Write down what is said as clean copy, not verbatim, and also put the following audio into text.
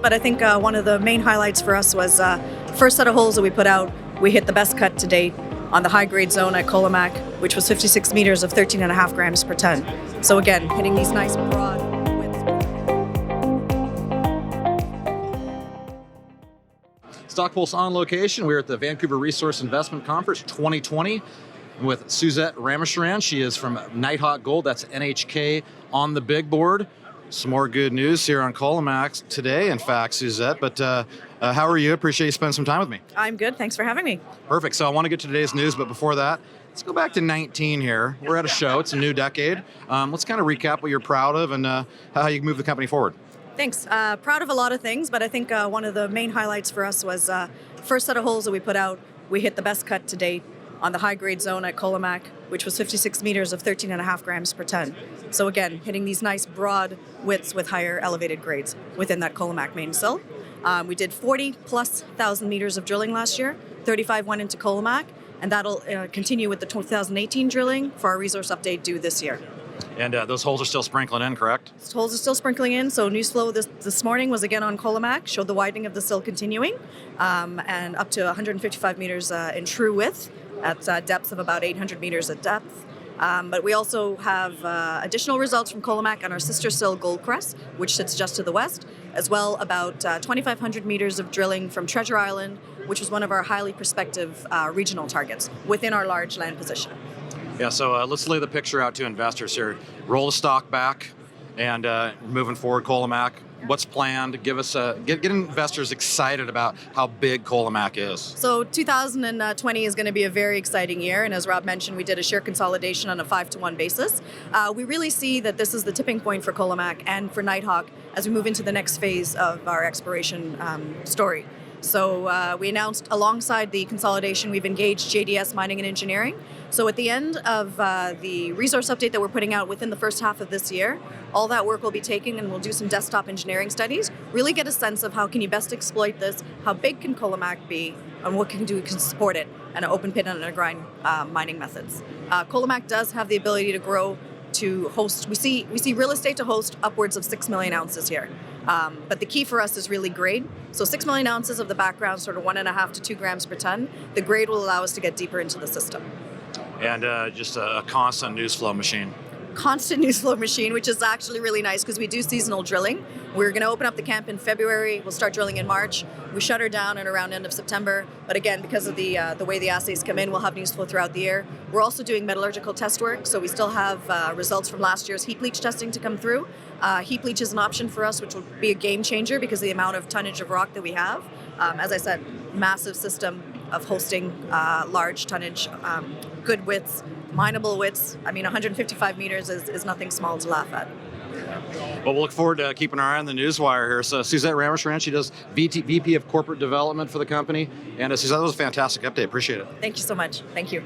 But I think one of the main highlights for us was first set of holes that we put out, we hit the best cut to date on the high-grade zone at Colomac, which was 56 meters of 13.5 grams per ton. So again, hitting these nice broad widths. StockPulse on location. We're at the Vancouver Resource Investment Conference 2020 with Suzette Ramcharan. She is from Nighthawk Gold. That's NHK on the big board. Some more good news here on Colomac today, in fact, Suzette. But how are you? Appreciate you spending some time with me. I'm good. Thanks for having me. Perfect. So I want to get to today's news, but before that, let's go back to 19 here. We're at a show. It's a new decade. Let's kind of recap what you're proud of and how you can move the company forward. Thanks. Proud of a lot of things, but I think one of the main highlights for us was first set of holes that we put out, we hit the best cut to date on the high-grade zone at Colomac, which was 56 meters of 13.5 grams per ton. So again, hitting these nice broad widths with higher elevated grades within that Colomac main sill. We did 40+ thousand meters of drilling last year. 35 went into Colomac, and that'll continue with the 2018 drilling for our resource update due this year. And those holes are still sprinkling in, correct? Those holes are still sprinkling in. So news flow this morning was again on Colomac, showed the widening of the sill continuing, and up to 155 meters in true width at depths of about 800 meters at depth. But we also have additional results from Colomac on our sister sill Goldcrest, which sits just to the west, as well about 2,500 meters of drilling from Treasure Island, which was one of our highly prospective regional targets within our large land position. Yeah, so let's lay the picture out to investors here. Roll the stock back and moving forward, Colomac. What's planned? Give us get investors excited about how big Colomac is. So 2020 is going to be a very exciting year, and as Rob mentioned, we did a share consolidation on a 5-to-1 basis. We really see that this is the tipping point for Colomac and for Nighthawk as we move into the next phase of our exploration story. So we announced alongside the consolidation, we've engaged JDS Mining and Engineering. So at the end of the resource update that we're putting out within the first half of this year, all that work will be taken and we'll do some desktop engineering studies, really get a sense of how can you best exploit this, how big can Colomac be, and what can do to support it, and open pit and underground mining methods. Colomac does have the ability to grow to host, we see real estate to host upwards of 6 million ounces here. But the key for us is really grade. So 6 million ounces of the background, sort of 1.5 to 2 grams per ton. The grade will allow us to get deeper into the system. And just a constant news flow machine. Constant news flow machine, which is actually really nice because we do seasonal drilling. We're going to open up the camp in February. We'll start drilling in March. We shut her down at around end of September. But again, because of the way the assays come in, we'll have news flow throughout the year. We're also doing metallurgical test work, so we still have results from last year's heap leach testing to come through. Heap leach is an option for us, which will be a game changer because of the amount of tonnage of rock that we have. As I said, massive system of hosting large tonnage, good widths, mineable widths. I mean, 155 meters is nothing small to laugh at. Well, we'll look forward to keeping our eye on the newswire here. So Suzette Ramcharan, she does VP of Corporate Development for the company. And Suzette, that was a fantastic update. Appreciate it. Thank you so much. Thank you.